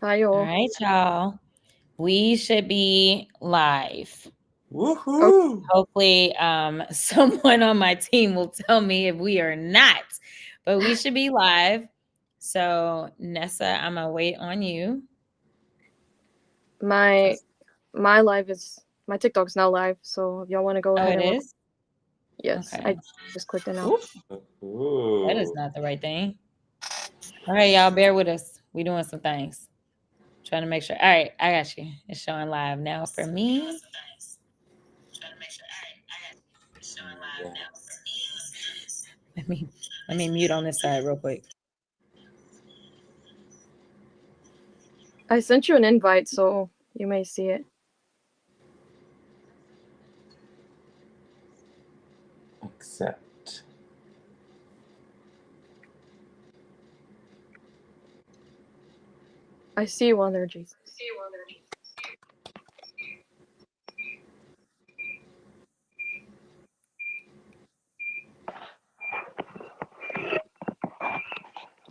All Ayo. right, y'all. We should be live. Woohoo! Hopefully, someone on my team will tell me if we are not, but we should be live. So, Nessa, I'm gonna wait on you. My live is my TikTok's now live, so if y'all want to go Oh, ahead it and is? yes, Okay. I just clicked it now. That is not the right thing. All right, y'all, bear with us. We doing some things. Trying to make sure. All right, I got you. It's showing live now for me. Let me mute on this side real quick. I sent you an invite, so you may see it. Accept. I see you on there, Jason.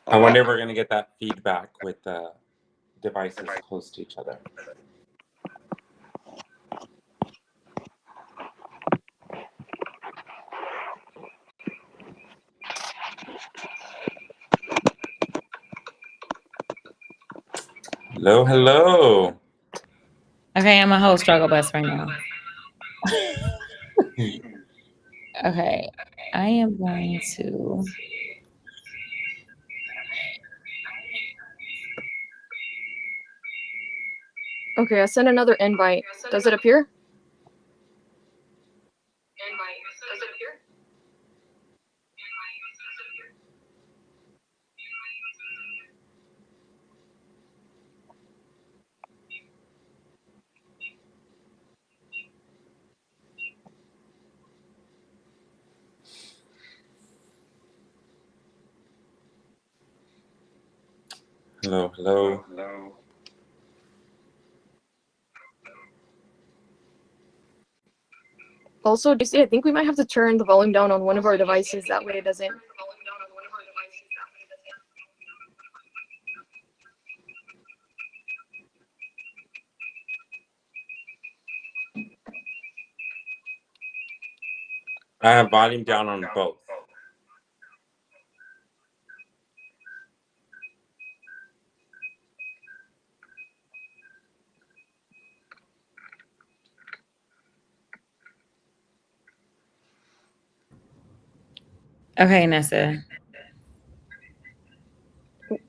I wonder if we're going to get that feedback with the devices close to each other. Hello, hello. Okay, I'm a whole struggle bus right now. Okay, I am going to. Okay, I sent another invite. Does it appear? Hello, hello. Also, JC, I think we might have to turn the volume down on one of our devices. That way it doesn't. I have volume down on both. Okay, Nessa.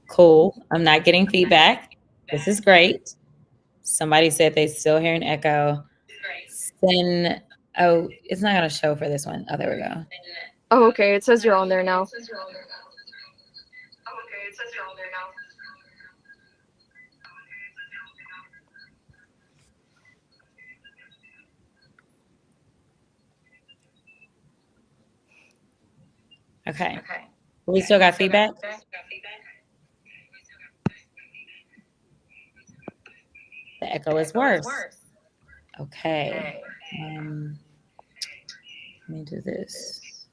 Cool. I'm not getting feedback. This is great. Somebody said they still hear an echo. Then, oh, it's not going to show for this one. Oh, there we go. Oh, okay. It says you're on there now. Okay. We still got feedback? The echo is worse. Okay. Let me do this.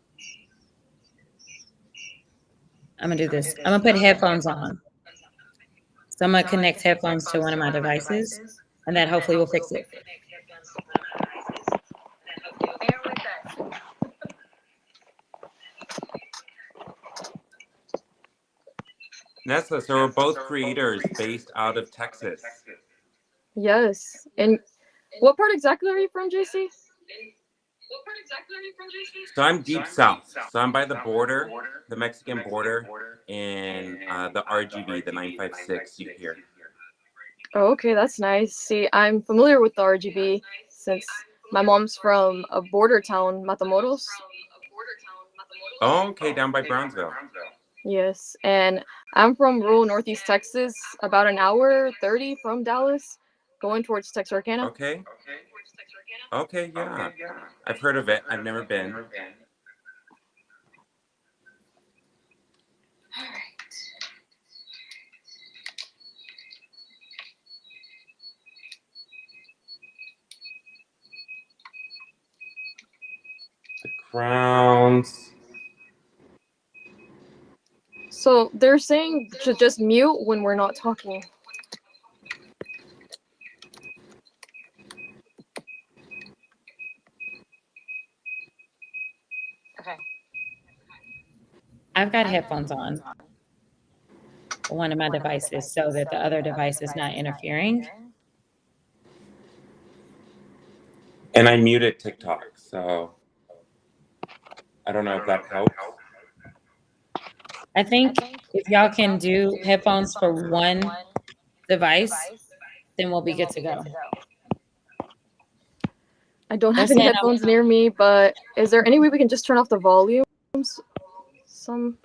I'm going to do this. I'm going to put headphones on. So I'm going to connect headphones to one of my devices, and that hopefully will fix it. Nessa, so we're both creators based out of Texas. Yes. And what part exactly are you from, JC? So I'm deep south. So I'm by the border, the Mexican border, and the RGB, the 956 you hear. Oh, okay, that's nice. See, I'm familiar with the RGB since my mom's from a border town, Matamoros. Oh, okay, down by Brownsville. Yes, and I'm from rural Northeast Texas, about an hour 30 from Dallas, going towards Texarkana. Okay. Okay, yeah. I've heard of it. I've never been. The crowns. So they're saying to just mute when we're not talking. I've got headphones on one of my devices so that the other device is not interfering. And I muted TikTok, so I don't know if that helps. I think if y'all can do headphones for one device, then we'll be good to go. I don't have They're any saying headphones near me, but is there any way we can just turn off the volumes? so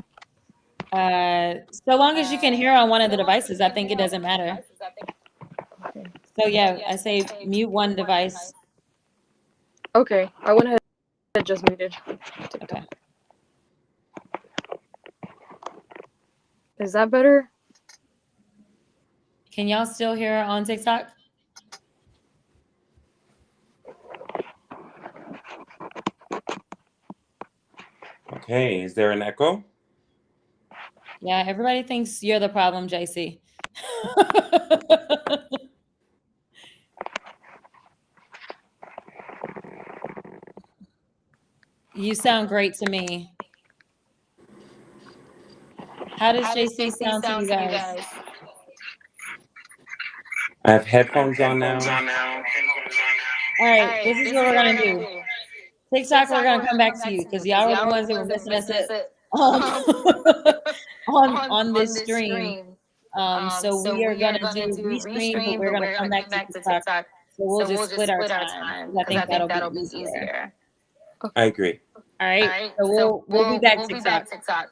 long as you can hear on one of the devices, I think it doesn't matter. Okay. So yeah, I say mute one device. Okay, I went ahead and just muted. Okay. Is that better? Can y'all still hear on TikTok? Okay, is there an echo? Yeah, everybody thinks you're the problem, JC. You sound great to me. How does JC sound to you guys? I have headphones on now. All right, this is what we're gonna do. TikTok, we're gonna come back to you because y'all were the ones that were messing us up on this stream. So we are gonna do restream, but we're gonna come back to TikTok. So we'll just split our time. I think that'll be easier. I agree. All right. So we'll be back TikTok.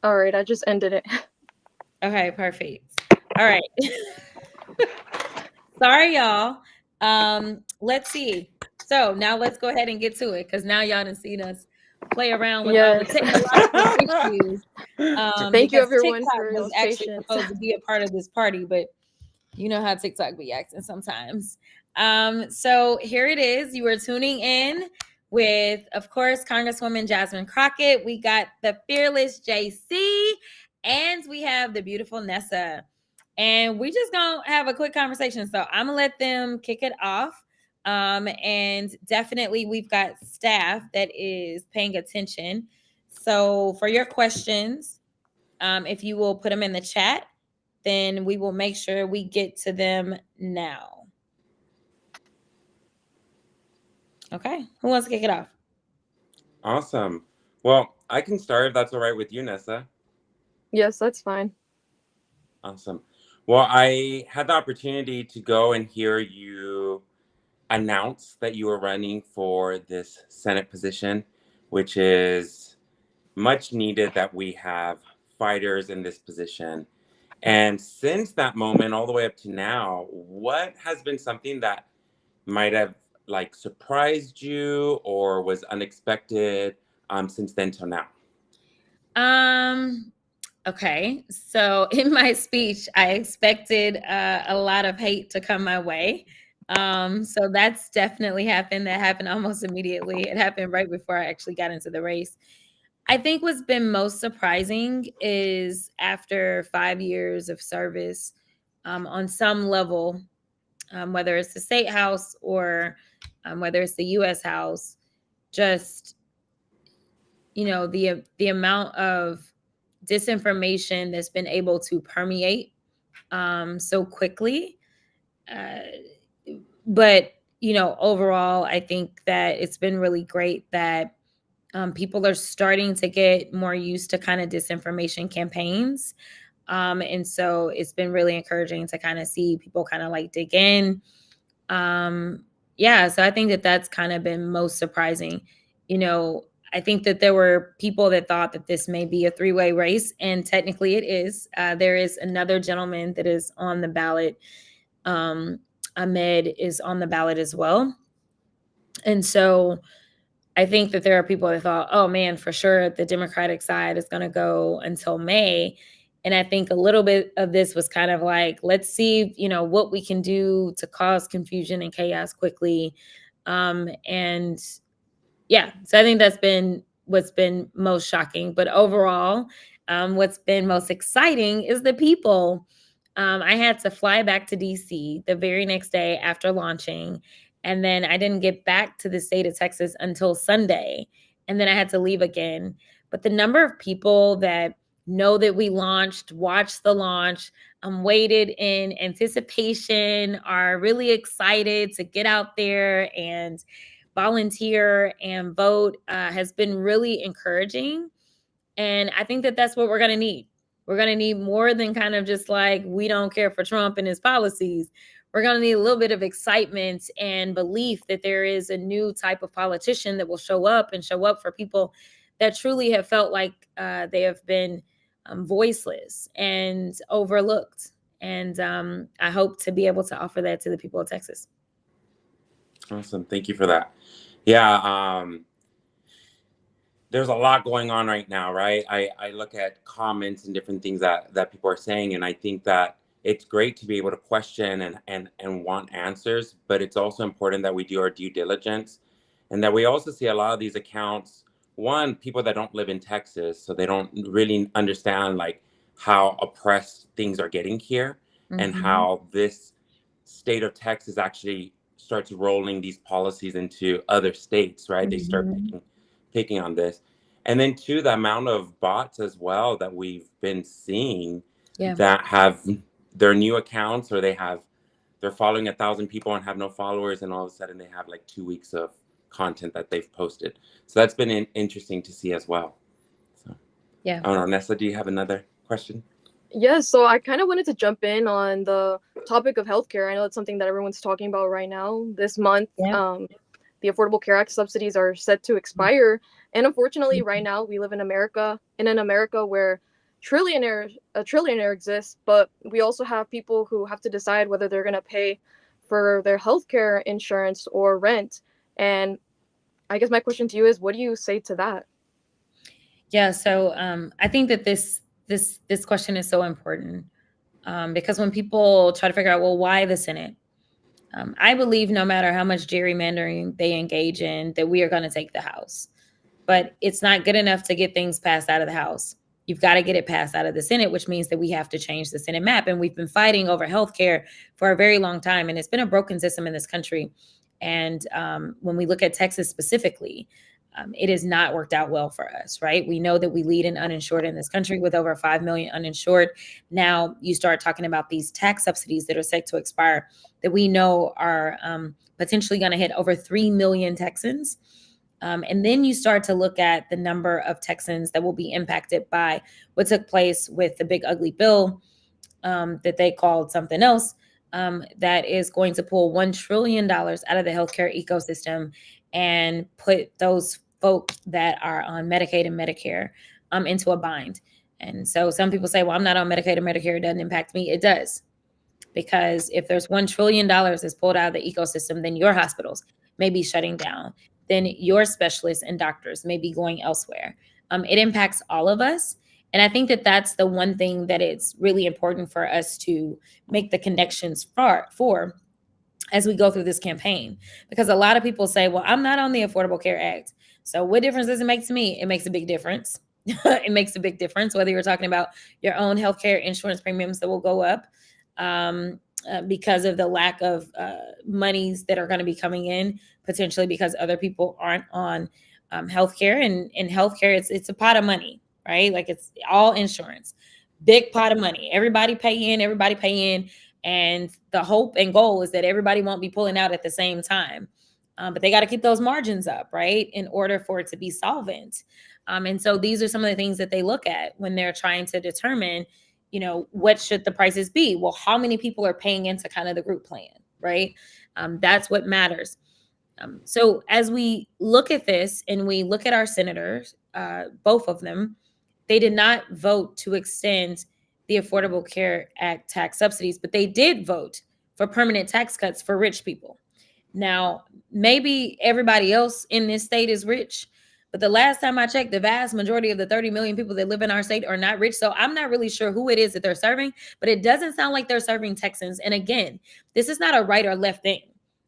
All right, I just ended it. Okay, perfect. All right. Sorry, y'all. Let's see. So now let's go ahead and get to it because now y'all done seen us play around with all the technological issues. Thank you, because everyone, TikTok for your was actually patience. supposed to be a part of this party, but you know how TikTok be acting sometimes. So here it is. You are tuning in with, of course, Congresswoman Jasmine Crockett. We got the fearless JC, and we have the beautiful Nessa. And we just gonna have a quick conversation. So I'm gonna let them kick it off. And definitely we've got staff that is paying attention. So for your questions, if you will put them in the chat, then we will make sure we get to them now. Okay, who wants to kick it off? Awesome. Well, I can start if that's all right with you, Nessa. Yes, that's fine. Awesome. Well, I had the opportunity to go and hear you announce that you were running for this Senate position, which is much needed that we have fighters in this position. And since that moment all the way up to now, what has been something that might have like surprised you or was unexpected since then till now? Okay, so in my speech, I expected a lot of hate to come my way. So that's definitely happened. That happened almost immediately. It happened right before I actually got into the race. I think what's been most surprising is after 5 years of service, on some level, whether it's the state house or whether it's the U.S. House, just the amount of disinformation that's been able to permeate so quickly. But overall, I think that it's been really great that people are starting to get more used to kind of disinformation campaigns. And so it's been really encouraging to kind of see people kind of like dig in. So I think that that's kind of been most surprising. I think that there were people that thought that this may be a three-way race, and technically it is. There is another gentleman that is on the ballot. Ahmed is on the ballot as well. And so I think that there are people that thought, oh man, for sure, the Democratic side is going to go until May. And I think a little bit of this was kind of like, let's see, what we can do to cause confusion and chaos quickly. So I think that's been what's been most shocking. But overall, what's been most exciting is the people. I had to fly back to DC the very next day after launching. And then I didn't get back to the state of Texas until Sunday. And then I had to leave again. But the number of people that know that we launched, watched the launch, waited in anticipation, are really excited to get out there and volunteer and vote has been really encouraging. And I think that that's what we're going to need. We're going to need more than kind of just like, we don't care for Trump and his policies. We're going to need a little bit of excitement and belief that there is a new type of politician that will show up for people that truly have felt like they have been voiceless and overlooked. And I hope to be able to offer that to the people of Texas. Awesome. Thank you for that. Yeah. There's a lot going on right now, right? I look at comments and different things that people are saying, and I think that it's great to be able to question and want answers, but it's also important that we do our due diligence, and that we also see a lot of these accounts, one, people that don't live in Texas, so they don't really understand like how oppressed things are getting here, and how this state of Texas actually starts rolling these policies into other states, right? They start picking on this. And then two, the amount of bots as well that we've been seeing that have their new accounts, or they're following 1,000 people and have no followers, and all of a sudden they have like 2 weeks of content that they've posted. So that's been interesting to see as well. So I don't know, Nessa, do you have another question? Yeah, so I kind of wanted to jump in on the topic of healthcare. I know it's something that everyone's talking about right now. This month, the Affordable Care Act subsidies are set to expire. And unfortunately, right now, we live in an America where a trillionaire exists, but we also have people who have to decide whether they're going to pay for their healthcare insurance or rent. And I guess my question to you is, what do you say to that? Yeah, so I think that this question is so important because when people try to figure out, well, why the Senate? I believe no matter how much gerrymandering they engage in, that we are going to take the House. But it's not good enough to get things passed out of the House. You've got to get it passed out of the Senate, which means that we have to change the Senate map. And we've been fighting over healthcare for a very long time. And it's been a broken system in this country. And when we look at Texas specifically, it has not worked out well for us, right? We know that we lead in uninsured in this country with over 5 million uninsured. Now you start talking about these tax subsidies that are set to expire that we know are potentially going to hit over 3 million Texans. And then you start to look at the number of Texans that will be impacted by what took place with the big ugly bill that they called something else that is going to pull $1 trillion out of the healthcare ecosystem and put those folks that are on Medicaid and Medicare into a bind. And so some people say, well, I'm not on Medicaid or Medicare. It doesn't impact me. It does. Because if there's $1 trillion that's pulled out of the ecosystem, then your hospitals may be shutting down. Then your specialists and doctors may be going elsewhere. It impacts all of us. And I think that that's the one thing that it's really important for us to make the connections for as we go through this campaign. Because a lot of people say, well, I'm not on the Affordable Care Act. So what difference does it make to me? It makes a big difference. It makes a big difference, whether you're talking about your own healthcare insurance premiums that will go up because of the lack of monies that are going to be coming in, potentially because other people aren't on healthcare. And in healthcare, it's a pot of money, right? Like it's all insurance, big pot of money. Everybody pay in. And the hope and goal is that everybody won't be pulling out at the same time. But they got to keep those margins up, right, in order for it to be solvent. And so these are some of the things that they look at when they're trying to determine, what should the prices be? Well, how many people are paying into kind of the group plan, right? That's what matters. So as we look at this and we look at our senators, both of them, they did not vote to extend the Affordable Care Act tax subsidies, but they did vote for permanent tax cuts for rich people. Now, maybe everybody else in this state is rich, but the last time I checked, the vast majority of the 30 million people that live in our state are not rich. So I'm not really sure who it is that they're serving, but it doesn't sound like they're serving Texans. And again, this is not a right or left thing.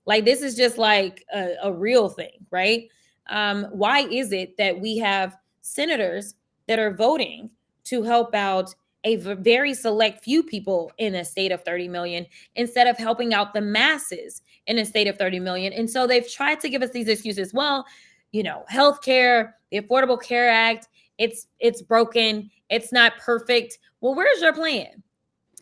Like this is just like a real thing, right? Why is it that we have senators that are voting to help out very select few people in a state of 30 million instead of helping out the masses in a state of 30 million. And so they've tried to give us these excuses. Well, healthcare, the Affordable Care Act, it's broken. It's not perfect. Well, where's your plan?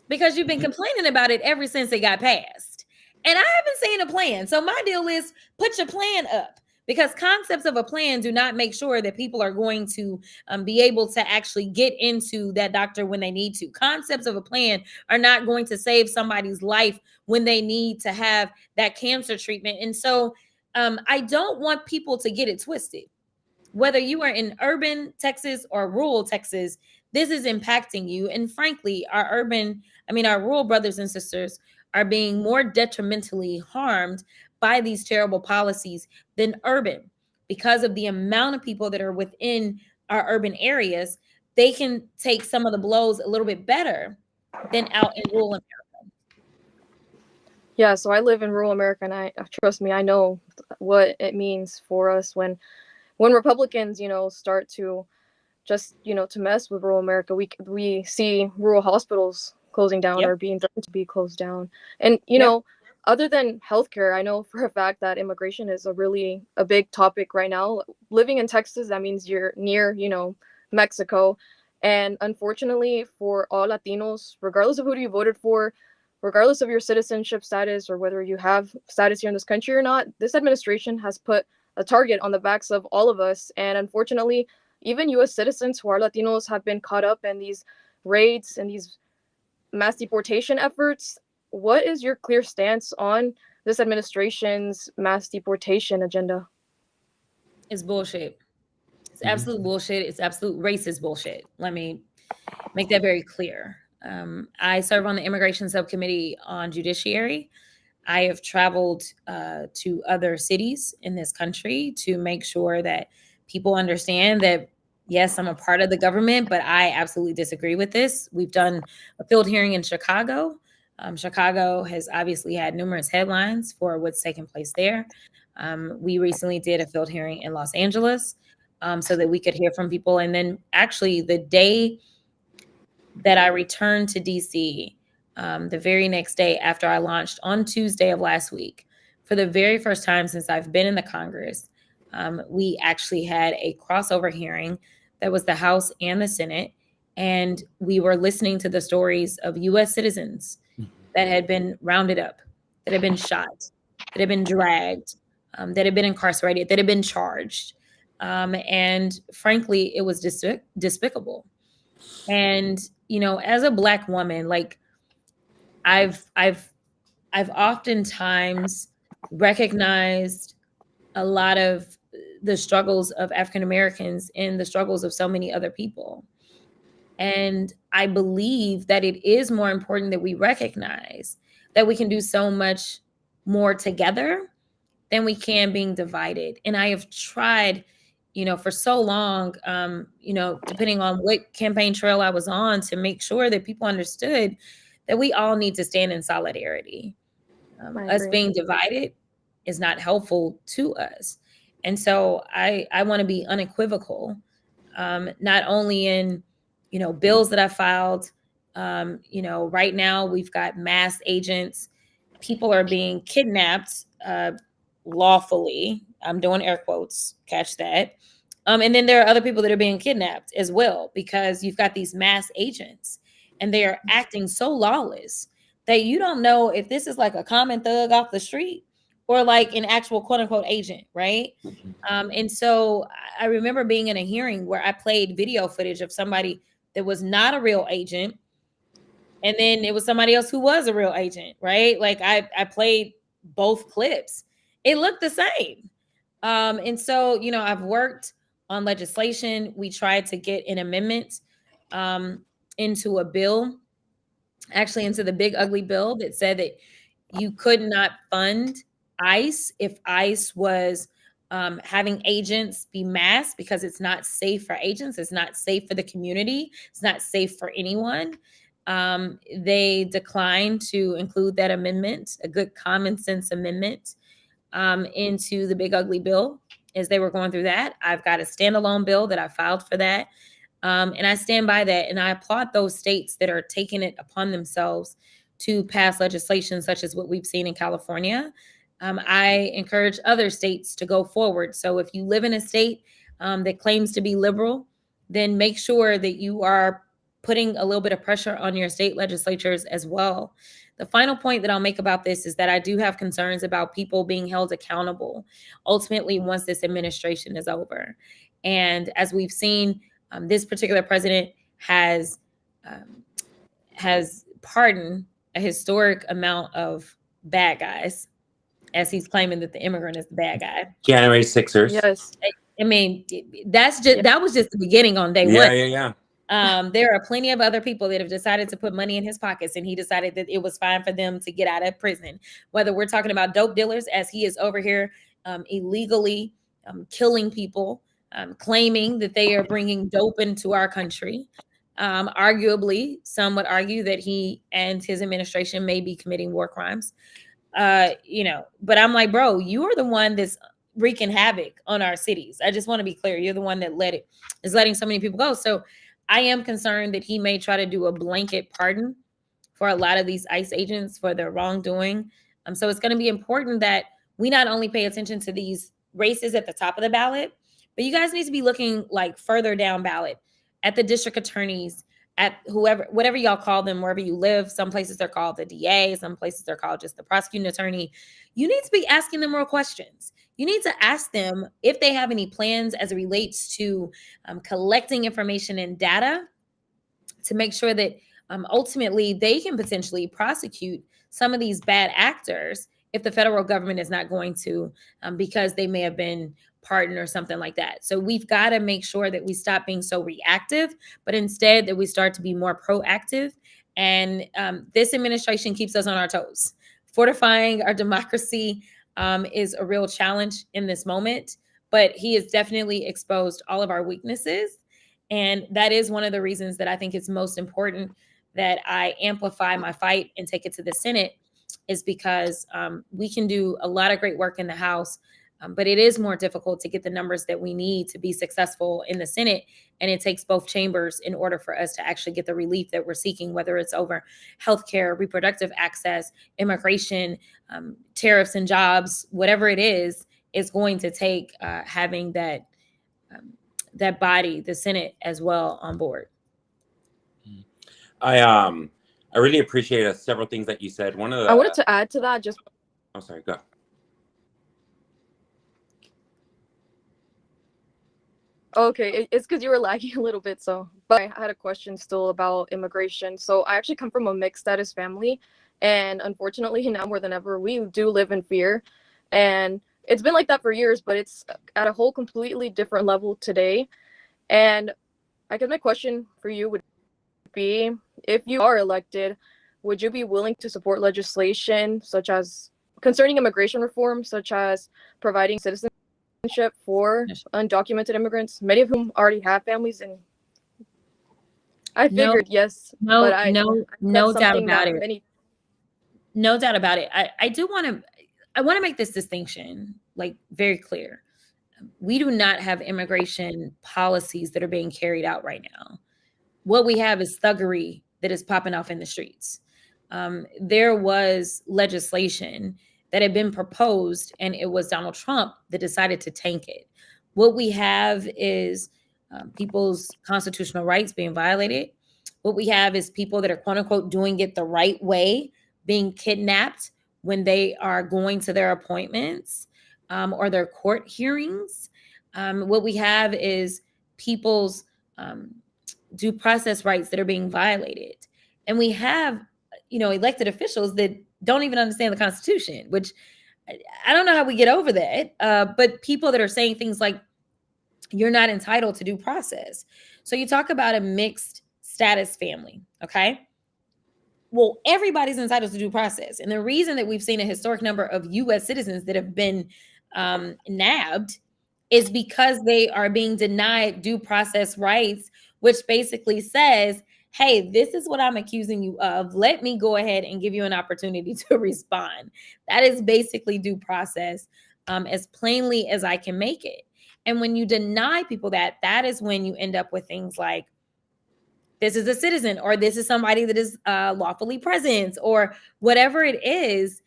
Because you've been complaining about it ever since it got passed. And I haven't seen a plan. So my deal is put your plan up, because concepts of a plan do not make sure that people are going to be able to actually get into that doctor when they need to. Concepts of a plan are not going to save somebody's life when they need to have that cancer treatment. And so I don't want people to get it twisted. Whether you are in urban Texas or rural Texas, this is impacting you. And frankly, our rural brothers and sisters are being more detrimentally harmed by these terrible policies than urban, because of the amount of people that are within our urban areas. They can take some of the blows a little bit better than out in rural America. Yeah, so I live in rural America, and trust me, I know what it means for us when Republicans, start to just, to mess with rural America. We see rural hospitals closing down or being threatened to be closed down. And, other than healthcare, I know for a fact that immigration is a big topic right now. Living in Texas, that means you're near, Mexico. And unfortunately for all Latinos, regardless of who you voted for, regardless of your citizenship status or whether you have status here in this country or not, this administration has put a target on the backs of all of us. And unfortunately, even U.S. citizens who are Latinos have been caught up in these raids and these mass deportation efforts. What is your clear stance on this administration's mass deportation agenda? It's bullshit. It's absolute bullshit. It's absolute racist bullshit. Let me make that very clear. I serve on the immigration subcommittee on judiciary. I have traveled to other cities in this country to make sure that people understand that, yes, I'm a part of the government, but I absolutely disagree with this. We've done a field hearing in Chicago. Chicago has obviously had numerous headlines for what's taking place there. We recently did a field hearing in Los Angeles so that we could hear from people. And then actually the day that I returned to DC, the very next day after I launched on Tuesday of last week, for the very first time since I've been in the Congress, we actually had a crossover hearing that was the House and the Senate. And we were listening to the stories of U.S. citizens that had been rounded up, that had been shot, that had been dragged, that had been incarcerated, that had been charged. And frankly, it was despicable. And, as a Black woman, like I've oftentimes recognized a lot of the struggles of African Americans and the struggles of so many other people. And I believe that it is more important that we recognize that we can do so much more together than we can being divided. And I have tried, for so long, depending on what campaign trail I was on, to make sure that people understood that we all need to stand in solidarity. Us being divided is not helpful to us. And so I want to be unequivocal, not only in, bills that I filed. Right now we've got mass agents. People are being kidnapped lawfully. I'm doing air quotes, catch that. And then there are other people that are being kidnapped as well, because you've got these mass agents and they are acting so lawless that you don't know if this is like a common thug off the street or like an actual quote unquote agent, right? And so I remember being in a hearing where I played video footage of somebody that was not a real agent. And then it was somebody else who was a real agent, right? Like I played both clips. It looked the same. And so, I've worked on legislation. We tried to get an amendment into a bill, actually into the big ugly bill that said that you could not fund ICE if ICE was having agents be masked, because it's not safe for agents. It's not safe for the community. It's not safe for anyone. They declined to include that amendment, a good common sense amendment, into the big ugly bill as they were going through that. I've got a standalone bill that I filed for that. And I stand by that. And I applaud those states that are taking it upon themselves to pass legislation such as what we've seen in California. I encourage other states to go forward. So if you live in a state that claims to be liberal, then make sure that you are putting a little bit of pressure on your state legislatures as well. The final point that I'll make about this is that I do have concerns about people being held accountable ultimately once this administration is over. And as we've seen, this particular president has pardoned a historic amount of bad guys, as he's claiming that the immigrant is the bad guy. January 6ers. Yes. I mean, that was just the beginning on day one. Yeah. There are plenty of other people that have decided to put money in his pockets, and he decided that it was fine for them to get out of prison. Whether we're talking about dope dealers, as he is over here illegally killing people, claiming that they are bringing dope into our country. Arguably, some would argue that he and his administration may be committing war crimes. But I'm like, bro, you are the one that's wreaking havoc on our cities. I just want to be clear. You're the one that is letting so many people go. So I am concerned that he may try to do a blanket pardon for a lot of these ICE agents for their wrongdoing. So it's going to be important that we not only pay attention to these races at the top of the ballot, but you guys need to be looking like further down ballot at the district attorneys, at whatever y'all call them, wherever you live. Some places they're called the DA, some places they're called just the prosecuting attorney. You need to be asking them more questions. You need to ask them if they have any plans as it relates to collecting information and data to make sure that ultimately they can potentially prosecute some of these bad actors if the federal government is not going to, because they may have been pardoned or something like that. So we've got to make sure that we stop being so reactive, but instead that we start to be more proactive. And this administration keeps us on our toes. Fortifying our democracy is a real challenge in this moment, but he has definitely exposed all of our weaknesses. And that is one of the reasons that I think it's most important that I amplify my fight and take it to the Senate, is because we can do a lot of great work in the House, but it is more difficult to get the numbers that we need to be successful in the Senate. And it takes both chambers in order for us to actually get the relief that we're seeking, whether it's over healthcare, reproductive access, immigration, tariffs and jobs, whatever it is going to take having that body, the Senate, as well on board. I really appreciate several things that you said. I wanted to add to that. Oh, sorry, go. Okay, it's because you were lagging a little bit. But I had a question still about immigration. So I actually come from a mixed status family, and unfortunately now more than ever, we do live in fear. And it's been like that for years, but it's at a whole completely different level today. And I guess my question for you would be, if you are elected, would you be willing to support legislation such as concerning immigration reform, such as providing citizenship for undocumented immigrants, many of whom already have families? And I figured yes, no doubt about it. No doubt about it. I want to make this distinction like very clear. We do not have immigration policies that are being carried out right now. What we have is thuggery that is popping off in the streets. There was legislation that had been proposed, and it was Donald Trump that decided to tank it. What we have is people's constitutional rights being violated. What we have is people that are, quote unquote, doing it the right way, being kidnapped when they are going to their appointments or their court hearings. What we have is people's due process rights that are being violated. And we have, elected officials that don't even understand the Constitution, which I don't know how we get over that. But people that are saying things like, you're not entitled to due process. So you talk about a mixed status family, okay? Well, everybody's entitled to due process. And the reason that we've seen a historic number of U.S. citizens that have been nabbed is because they are being denied due process rights, which basically says, hey, this is what I'm accusing you of. Let me go ahead and give you an opportunity to respond. That is basically due process, as plainly as I can make it. And when you deny people that, that is when you end up with things like, this is a citizen, or this is somebody that is lawfully present, or whatever it is.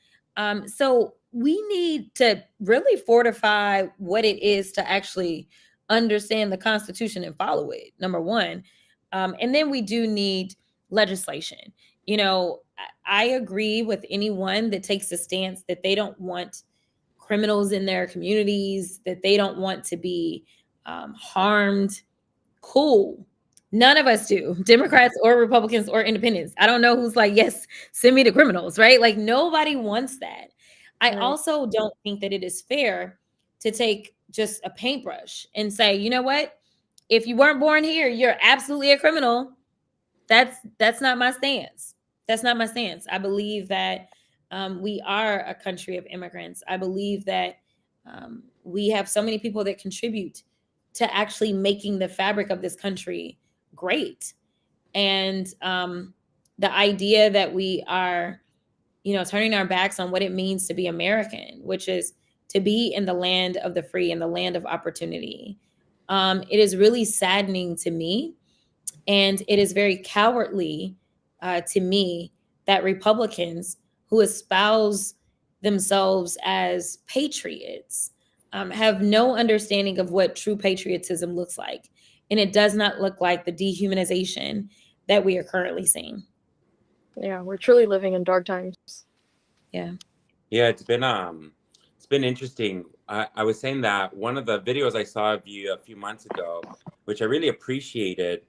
So we need to really fortify what it is to actually understand the Constitution and follow it, number one. And then we do need legislation. You know, I agree with anyone that takes a stance that they don't want criminals in their communities, that they don't want to be harmed. Cool. None of us do, Democrats or Republicans or independents. I don't know who's like, yes, send me the criminals, right? Like nobody wants that. I also don't think that it is fair to take just a paintbrush and say, you know what? If you weren't born here, you're absolutely a criminal. That's not my stance. That's not my stance. I believe that we are a country of immigrants. I believe that we have so many people that contribute to actually making the fabric of this country great. And the idea that we are, turning our backs on what it means to be American, which is to be in the land of the free and the land of opportunity. It is really saddening to me. And it is very cowardly to me that Republicans who espouse themselves as patriots have no understanding of what true patriotism looks like. And it does not look like the dehumanization that we are currently seeing. Yeah, we're truly living in dark times. Yeah, it's been interesting. I was saying that one of the videos I saw of you a few months ago, which I really appreciated,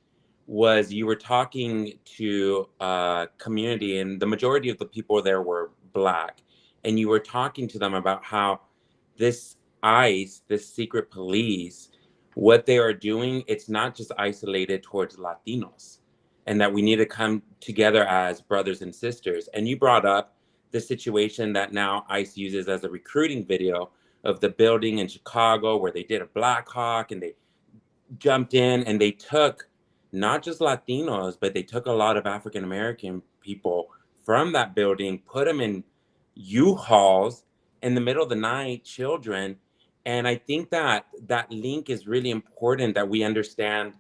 was you were talking to a community, and the majority of the people there were Black, and you were talking to them about how this ICE, this secret police, what they are doing, it's not just isolated towards Latinos, and that we need to come together as brothers and sisters. And you brought up the situation that now ICE uses as a recruiting video of the building in Chicago where they did a Black Hawk, and they jumped in and they took not just Latinos, but they took a lot of African American people from that building, put them in U-Hauls in the middle of the night, children. And I think that that link is really important, that we understand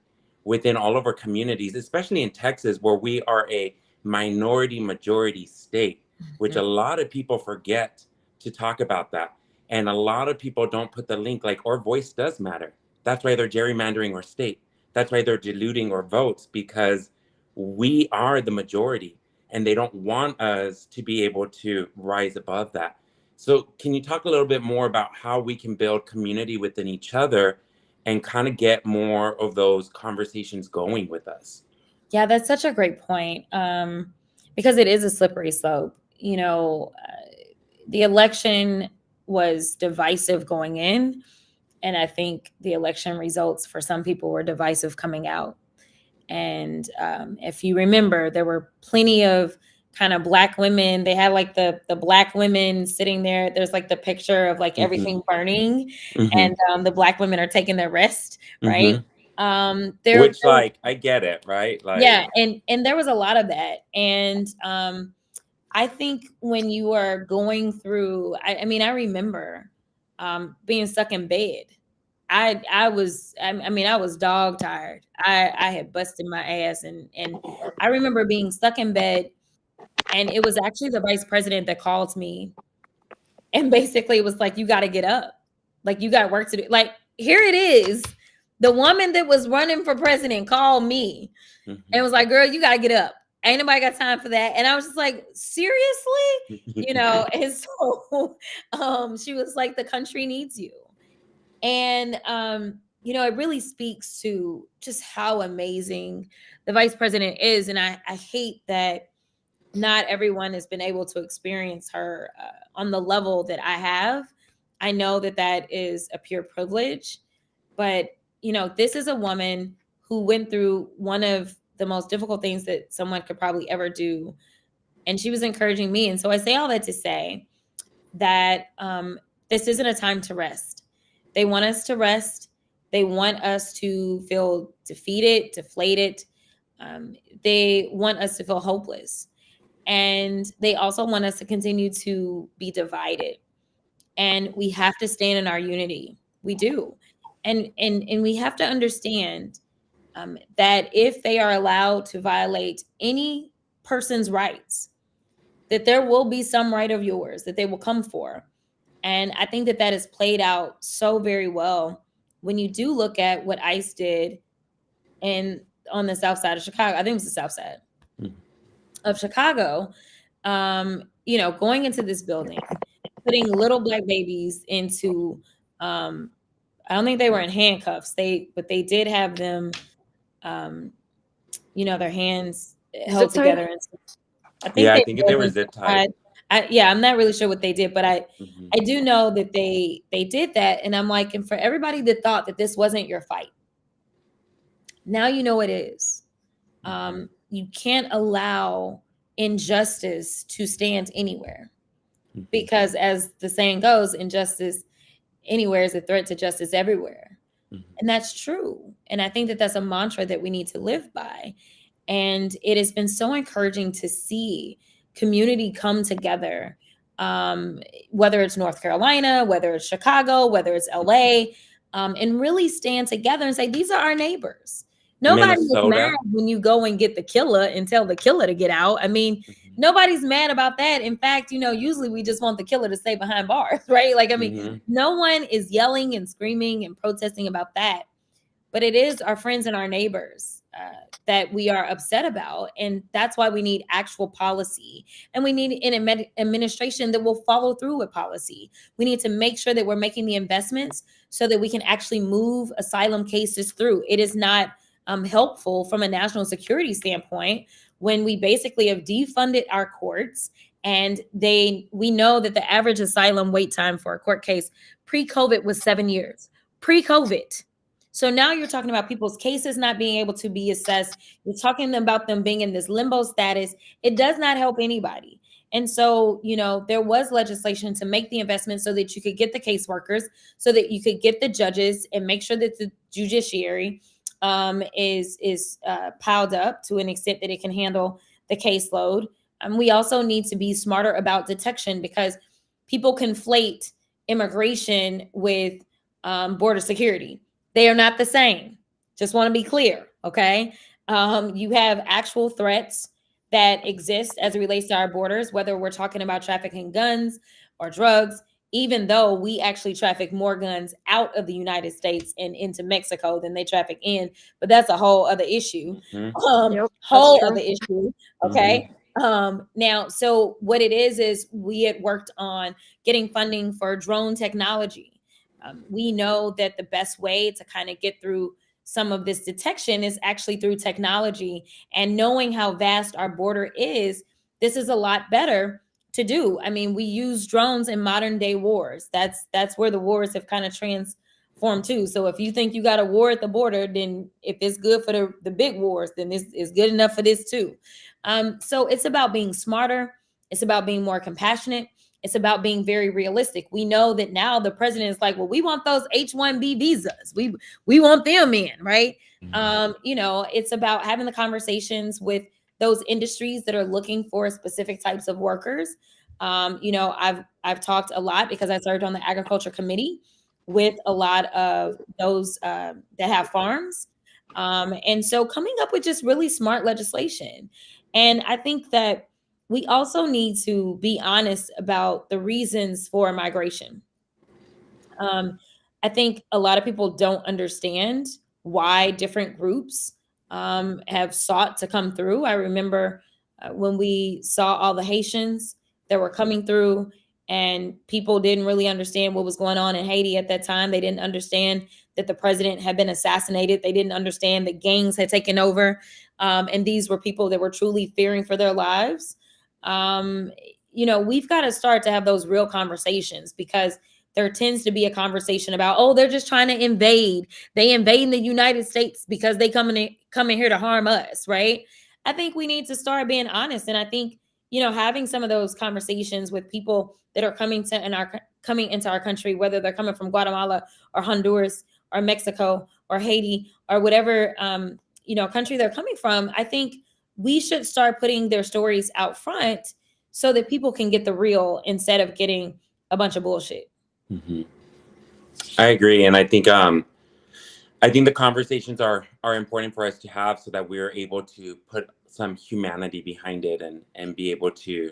within all of our communities, especially in Texas, where we are a minority majority state, which a lot of people forget to talk about that. And a lot of people don't put the link, like our voice does matter. That's why they're gerrymandering our state. That's why they're diluting our votes, because we are the majority and they don't want us to be able to rise above that. So can you talk a little bit more about how we can build community within each other and kind of get more of those conversations going with us? Yeah, that's such a great point, because it is a slippery slope. The election was divisive going in, and I think the election results for some people were divisive coming out. And if you remember, there were plenty of kind of Black women. They had like the Black women sitting there. There's like the picture of like everything burning, and the Black women are taking their rest, right? Which, like, I get it, right? Like, yeah, and there was a lot of that. And I think when you are going through, I remember being stuck in bed. I was dog tired. I had busted my ass, and I remember being stuck in bed, and it was actually the vice president that called me and basically was like, you got to get up. Like, you got work to do. Like, here it is. The woman that was running for president called me and was like, girl, you got to get up. Ain't nobody got time for that. And I was just like, seriously? And so she was like, the country needs you. And, it really speaks to just how amazing the vice president is. And I hate that not everyone has been able to experience her on the level that I have. I know that that is a pure privilege, but, this is a woman who went through one of the most difficult things that someone could probably ever do. And she was encouraging me. And so I say all that to say that this isn't a time to rest. They want us to rest. They want us to feel defeated, deflated. They want us to feel hopeless. And they also want us to continue to be divided. And we have to stand in our unity. We do. And we have to understand that if they are allowed to violate any person's rights, that there will be some right of yours that they will come for. And I think that is played out so very well when you do look at what ICE did on the south side of Chicago. I think it was the south side of Chicago, going into this building, putting little Black babies into, I don't think they were in handcuffs. But they did have them, their hands held together. And I think they were zip tied. I'm not really sure what they did, but I do know that they did that. And I'm like, and for everybody that thought that this wasn't your fight, now you know it is. You can't allow injustice to stand anywhere, because as the saying goes, injustice anywhere is a threat to justice everywhere. And that's true. And I think that that's a mantra that we need to live by. And it has been so encouraging to see community come together, whether it's North Carolina, whether it's Chicago, whether it's LA, and really stand together and say, these are our neighbors. Nobody's mad when you go and get the killer and tell the killer to get out. I mean, nobody's mad about that. In fact, usually we just want the killer to stay behind bars, right? Like, I mean, no one is yelling and screaming and protesting about that. But it is our friends and our neighbors that we are upset about. And that's why we need actual policy. And we need an administration that will follow through with policy. We need to make sure that we're making the investments so that we can actually move asylum cases through. It is not helpful from a national security standpoint when we basically have defunded our courts. And we know that the average asylum wait time for a court case pre-COVID was 7 years. Pre-COVID. So now you're talking about people's cases not being able to be assessed. You're talking about them being in this limbo status. It does not help anybody. And so, there was legislation to make the investment so that you could get the caseworkers, so that you could get the judges, and make sure that the judiciary is piled up to an extent that it can handle the caseload. We also need to be smarter about detection, because people conflate immigration with border security. They are not the same. Just want to be clear, okay? You have actual threats that exist as it relates to our borders, whether we're talking about trafficking guns or drugs, even though we actually traffic more guns out of the United States and into Mexico than they traffic in. But that's a whole other issue. Whole other issue, okay? Now, so what it is we had worked on getting funding for drone technology. We know that the best way to kind of get through some of this detection is actually through technology, and knowing how vast our border is. This is a lot better to do. I mean, we use drones in modern day wars. That's where the wars have kind of transformed to. So if you think you got a war at the border, then if it's good for the big wars, then it's good enough for this too. So it's about being smarter. It's about being more compassionate. It's about being very realistic. We know that now the president is like, well, we want those H-1B visas. We want them in, right? It's about having the conversations with those industries that are looking for specific types of workers. I've talked a lot, because I served on the agriculture committee with a lot of those that have farms. And so coming up with just really smart legislation. And I think that we also need to be honest about the reasons for migration. I think a lot of people don't understand why different groups have sought to come through. I remember when we saw all the Haitians that were coming through, and people didn't really understand what was going on in Haiti at that time. They didn't understand that the president had been assassinated. They didn't understand that gangs had taken over. And these were people that were truly fearing for their lives. We've got to start to have those real conversations, because there tends to be a conversation about, oh, they're just trying to invade. They invade the United States because they come in here to harm us, right? I think we need to start being honest. And I think, having some of those conversations with people that are coming into our country, whether they're coming from Guatemala or Honduras or Mexico or Haiti or whatever, country they're coming from, I think we should start putting their stories out front so that people can get the real instead of getting a bunch of bullshit. I agree. And I think I think the conversations are important for us to have so that we're able to put some humanity behind it and be able to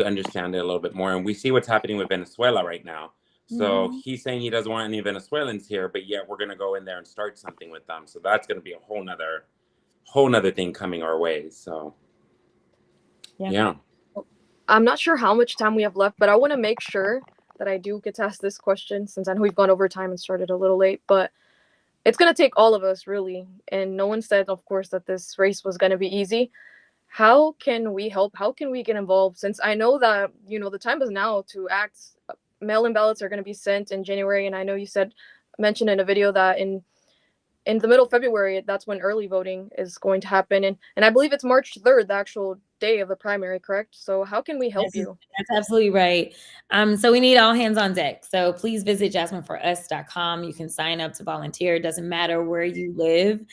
understand it a little bit more. And we see what's happening with Venezuela right now. So he's saying he doesn't want any Venezuelans here, but yet we're going to go in there and start something with them. So that's going to be a whole nother thing coming our way. So yeah. I'm not sure how much time we have left, but I want to make sure that I do get to ask this question, since I know we've gone over time and started a little late, but it's going to take all of us, really. And no one said, of course, that this race was going to be easy. How can we help? How can we get involved? Since I know that, the time is now to act. Mail-in ballots are going to be sent in January. And I know you mentioned in a video that in the middle of February, that's when early voting is going to happen. And I believe it's March 3rd, the actual day of the primary, correct? So how can we help you? That's absolutely right. So we need all hands on deck. So please visit jasmineforus.com. You can sign up to volunteer. It doesn't matter where you live.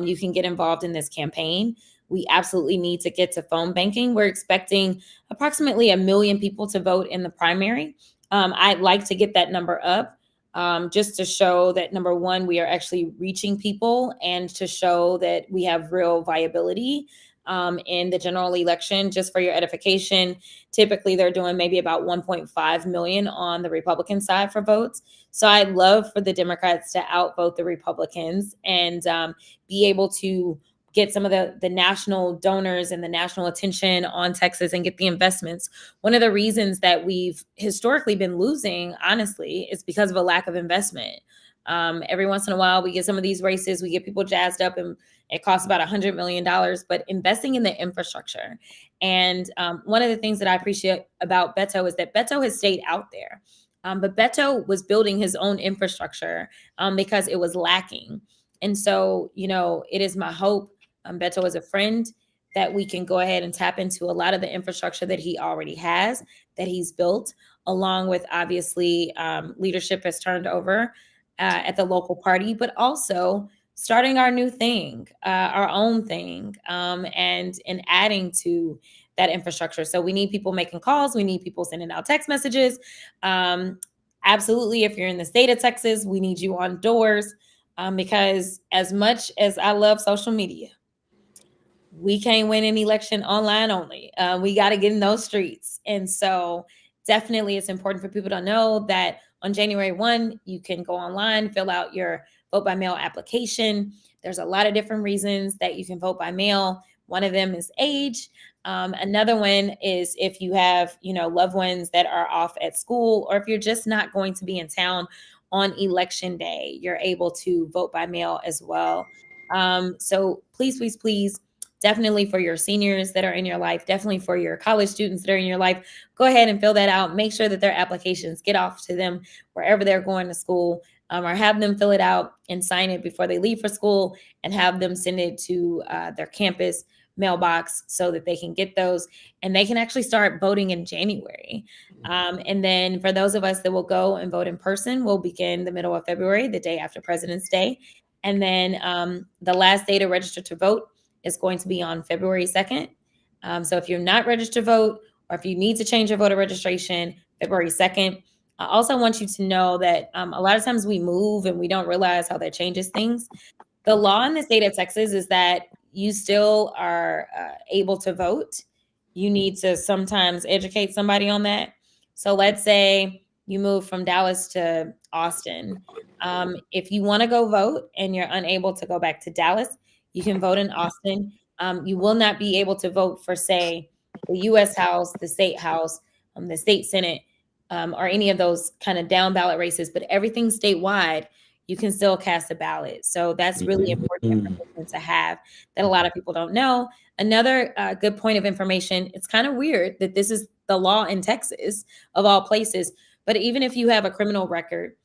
You can get involved in this campaign. We absolutely need to get to phone banking. We're expecting approximately 1 million people to vote in the primary. I'd like to get that number up. Just to show that, number one, we are actually reaching people, and to show that we have real viability in the general election. Just for your edification, typically they're doing maybe about 1.5 million on the Republican side for votes. So I'd love for the Democrats to outvote the Republicans and be able to get some of the national donors and the national attention on Texas and get the investments. One of the reasons that we've historically been losing, honestly, is because of a lack of investment. Every once in a while, we get some of these races, we get people jazzed up, and it costs about $100 million, but investing in the infrastructure. And one of the things that I appreciate about Beto is that Beto has stayed out there. But Beto was building his own infrastructure because it was lacking. And so, it is my hope, Beto is a friend, that we can go ahead and tap into a lot of the infrastructure that he already has, that he's built, along with, obviously, leadership has turned over at the local party, but also starting our new thing, our own thing, and adding to that infrastructure. So we need people making calls. We need people sending out text messages. Absolutely, if you're in the state of Texas, we need you on doors, because as much as I love social media, we can't win an election online only. We got to get in those streets. And so definitely it's important for people to know that on January 1, you can go online, fill out your vote by mail application. There's a lot of different reasons that you can vote by mail. One of them is age. Another one is if you have, loved ones that are off at school, or if you're just not going to be in town on election day, you're able to vote by mail as well. So please, please, please, definitely for your seniors that are in your life, definitely for your college students that are in your life, go ahead and fill that out. Make sure that their applications get off to them wherever they're going to school, or have them fill it out and sign it before they leave for school, and have them send it to their campus mailbox so that they can get those, and they can actually start voting in January. And then for those of us that will go and vote in person, we'll begin the middle of February, the day after President's Day. And then the last day to register to vote is going to be on February 2nd. So if you're not registered to vote, or if you need to change your voter registration, February 2nd. I also want you to know that a lot of times we move and we don't realize how that changes things. The law in the state of Texas is that you still are able to vote. You need to sometimes educate somebody on that. So let's say you move from Dallas to Austin. If you want to go vote and you're unable to go back to Dallas, you can vote in Austin. You will not be able to vote for, say, the U.S. House, the State House, the State Senate, or any of those kind of down ballot races, but everything statewide, you can still cast a ballot. So that's really important information to have that a lot of people don't know. Another good point of information, it's kind of weird that this is the law in Texas, of all places, but even if you have a criminal record,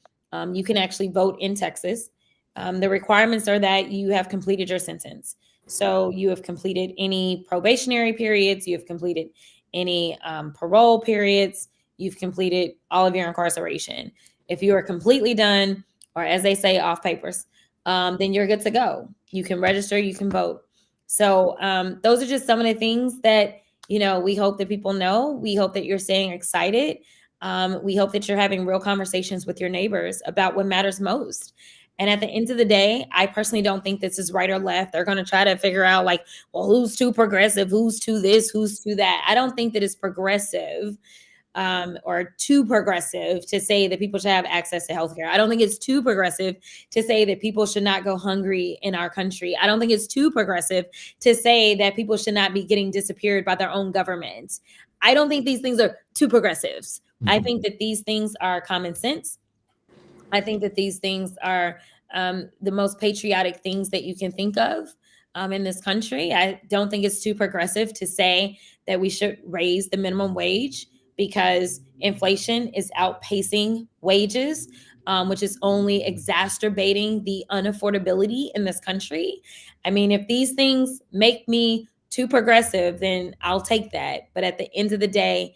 you can actually vote in Texas. The requirements are that you have completed your sentence. So you have completed any probationary periods, you have completed any parole periods, you've completed all of your incarceration. If you are completely done, or as they say, off papers, then you're good to go. You can register, you can vote. So those are just some of the things that, we hope that people know. We hope that you're staying excited. We hope that you're having real conversations with your neighbors about what matters most. And at the end of the day, I personally don't think this is right or left. They're going to try to figure out like, well, who's too progressive, who's too this, who's too that. I don't think that it's progressive or too progressive to say that people should have access to healthcare. I don't think it's too progressive to say that people should not go hungry in our country. I don't think it's too progressive to say that people should not be getting disappeared by their own government. I don't think these things are too progressives. I think that these things are common sense. I think that these things are the most patriotic things that you can think of in this country. I don't think it's too progressive to say that we should raise the minimum wage because inflation is outpacing wages, which is only exacerbating the unaffordability in this country. I mean, if these things make me too progressive, then I'll take that. But at the end of the day,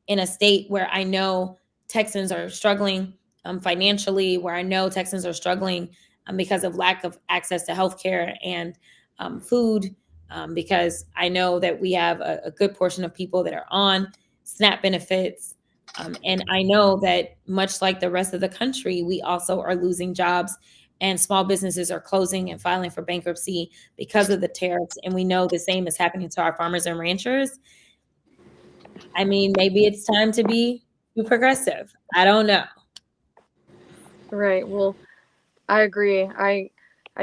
in a state where I know Texans are struggling financially, where I know Texans are struggling because of lack of access to healthcare and food, because I know that we have a good portion of people that are on SNAP benefits. And I know that much like the rest of the country, we also are losing jobs and small businesses are closing and filing for bankruptcy because of the tariffs. And we know the same is happening to our farmers and ranchers. I mean, maybe it's time to be too progressive. I don't know. Right. Well, I agree. I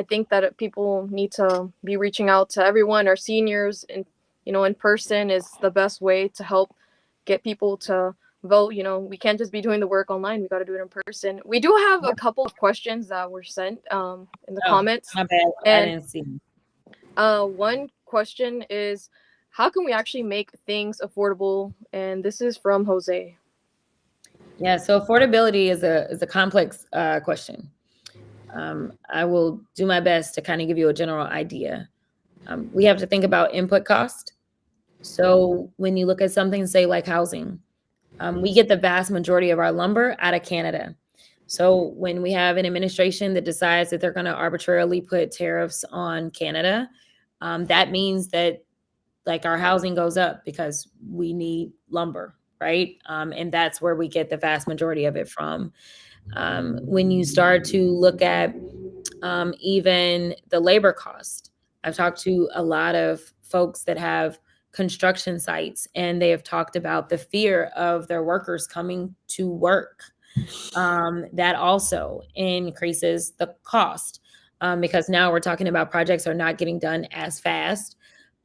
think that people need to be reaching out to everyone. Our seniors, and in person is the best way to help get people to vote. We can't just be doing the work online. We got to do it in person. We do have a couple of questions that were sent in the comments. My bad. I didn't see. One question is, how can we actually make things affordable? And this is from Jose. Yeah, so affordability is a complex question. I will do my best to kind of give you a general idea. We have to think about input cost. So when you look at something, say like housing, we get the vast majority of our lumber out of Canada. So when we have an administration that decides that they're going to arbitrarily put tariffs on Canada, that means that like our housing goes up because we need lumber, right? And that's where we get the vast majority of it from. When you start to look at even the labor cost, I've talked to a lot of folks that have construction sites, and they have talked about the fear of their workers coming to work. That also increases the cost because now we're talking about projects are not getting done as fast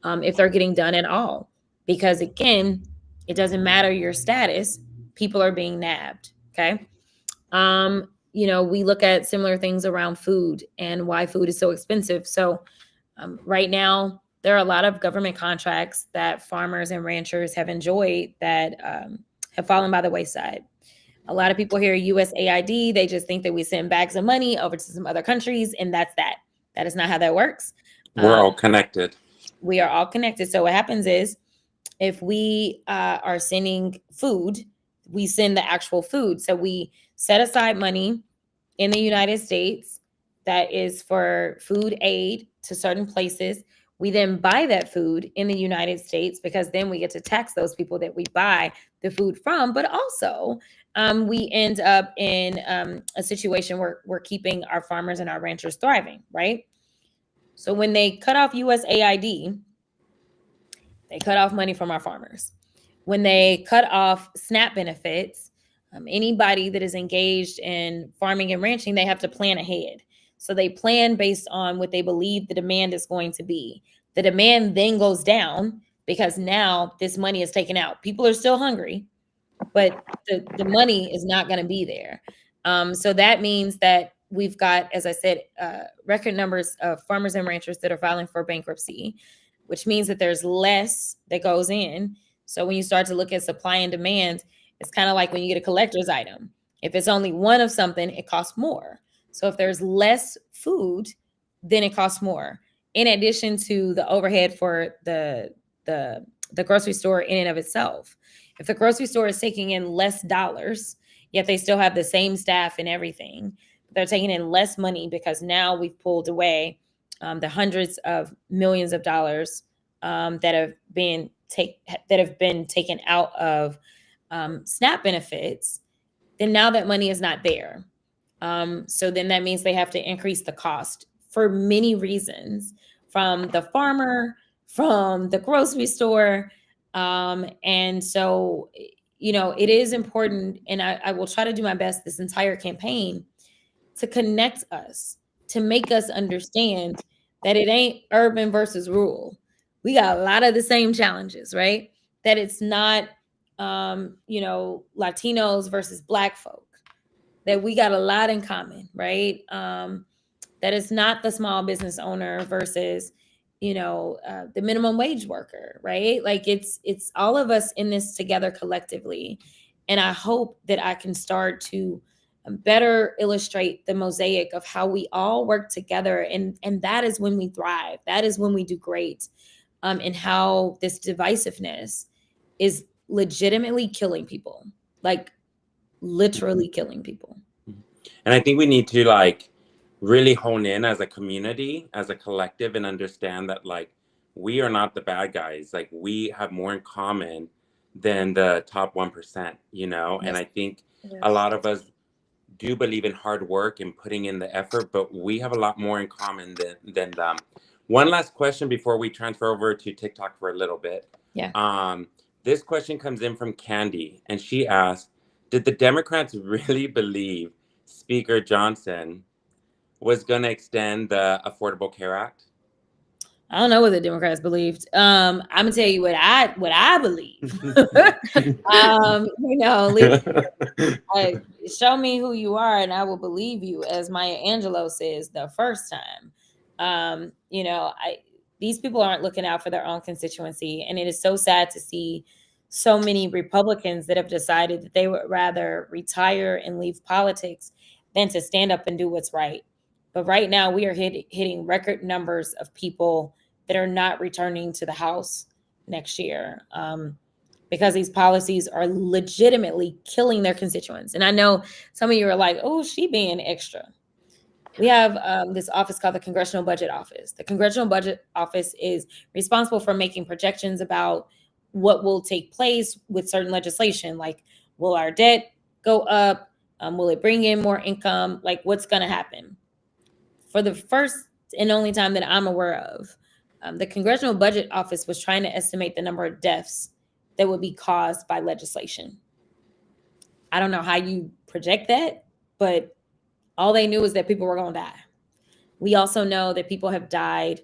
if they're getting done at all. Because again, it doesn't matter your status, people are being nabbed. Okay. We look at similar things around food and why food is so expensive. So right now, there are a lot of government contracts that farmers and ranchers have enjoyed that have fallen by the wayside. A lot of people hear USAID, they just think that we send bags of money over to some other countries, and that's that. That is not how that works. We're all connected. We are all connected. So what happens is if we are sending food, we send the actual food. So we set aside money in the United States that is for food aid to certain places. We then buy that food in the United States because then we get to tax those people that we buy the food from. But also, we end up in a situation where we're keeping our farmers and our ranchers thriving, right? So when they cut off USAID, they cut off money from our farmers. When they cut off SNAP benefits, anybody that is engaged in farming and ranching, they have to plan ahead. So they plan based on what they believe the demand is going to be. The demand then goes down because now this money is taken out. People are still hungry, but the money is not going to be there. So that means that we've got, as I said, record numbers of farmers and ranchers that are filing for bankruptcy, which means that there's less that goes in. So when you start to look at supply and demand, it's kind of like when you get a collector's item. If it's only one of something, it costs more. So if there's less food, then it costs more. In addition to the overhead for the grocery store in and of itself. If the grocery store is taking in less dollars, yet they still have the same staff and everything, they're taking in less money because now we've pulled away the hundreds of millions of dollars that have been taken out of SNAP benefits. Then now that money is not there. So then that means they have to increase the cost for many reasons, from the farmer, from the grocery store. And so, it is important, and I will try to do my best this entire campaign to connect us, to make us understand that it ain't urban versus rural. We got a lot of the same challenges, right? That it's not, Latinos versus Black folk, that we got a lot in common, right? That it's not the small business owner versus, the minimum wage worker, right? Like it's all of us in this together collectively. And I hope that I can start to better illustrate the mosaic of how we all work together. And that is when we thrive. That is when we do great. And how this divisiveness is legitimately killing people, like literally killing people. And I think we need to like really hone in as a community, as a collective, and understand that like we are not the bad guys. Like we have more in common than the top 1%, Yes. And I think a lot of us do believe in hard work and putting in the effort, but we have a lot more in common than them. One last question before we transfer over to TikTok for a little bit. Yeah. This question comes in from Candy, and she asked, did the Democrats really believe Speaker Johnson was going to extend the Affordable Care Act? I don't know what the Democrats believed. I'm gonna tell you what I believe. Show me who you are, and I will believe you, as Maya Angelou says the first time. These people aren't looking out for their own constituency, and it is so sad to see so many Republicans that have decided that they would rather retire and leave politics than to stand up and do what's right. But right now, we are hitting record numbers of people that are not returning to the House next year, because these policies are legitimately killing their constituents. And I know some of you are like, oh, she being extra. We have this office called the Congressional Budget Office. The Congressional Budget Office is responsible for making projections about what will take place with certain legislation. Like, will our debt go up? Will it bring in more income? Like, what's going to happen? For the first and only time that I'm aware of, the Congressional Budget Office was trying to estimate the number of deaths that would be caused by legislation. I don't know how you project that, but all they knew is that people were going to die. We also know that people have died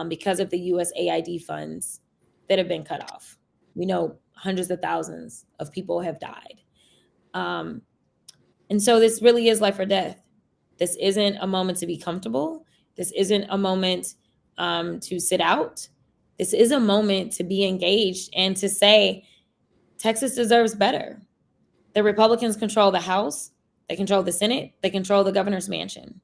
because of the USAID funds that have been cut off. We know hundreds of thousands of people have died. And so this really is life or death. This isn't a moment to be comfortable. This isn't a moment to sit out. This is a moment to be engaged and to say, Texas deserves better. The Republicans control the House. They control the Senate. They control the governor's mansion.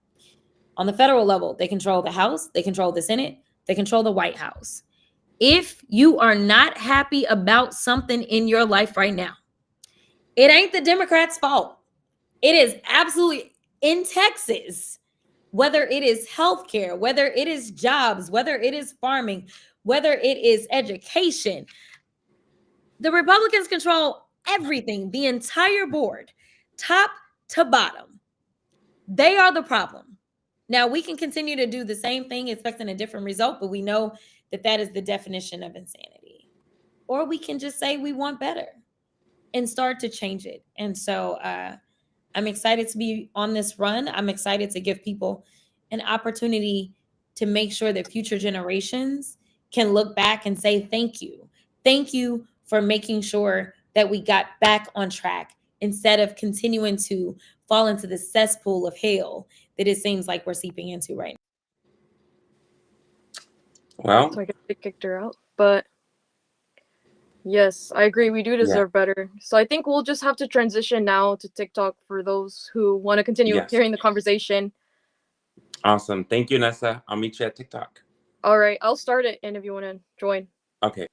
On the federal level, they control the House. They control the Senate. They control the White House. If you are not happy about something in your life right now, it ain't the Democrats' fault. It is absolutely in Texas, whether it is healthcare, whether it is jobs, whether it is farming, whether it is education. The Republicans control everything, the entire board, top to bottom. They are the problem. Now, we can continue to do the same thing, expecting a different result, but we know that that is the definition of insanity. Or we can just say we want better and start to change it. And so I'm excited to be on this run. I'm excited to give people an opportunity to make sure that future generations can look back and say, thank you. Thank you for making sure that we got back on track instead of continuing to fall into the cesspool of hell that it seems like we're seeping into right now. Well, so I guess they kicked her out, but yes, I agree. We do deserve better. So I think we'll just have to transition now to TikTok for those who want to continue hearing the conversation. Awesome. Thank you, Nessa. I'll meet you at TikTok. All right. I'll start it. And if you want to join. Okay.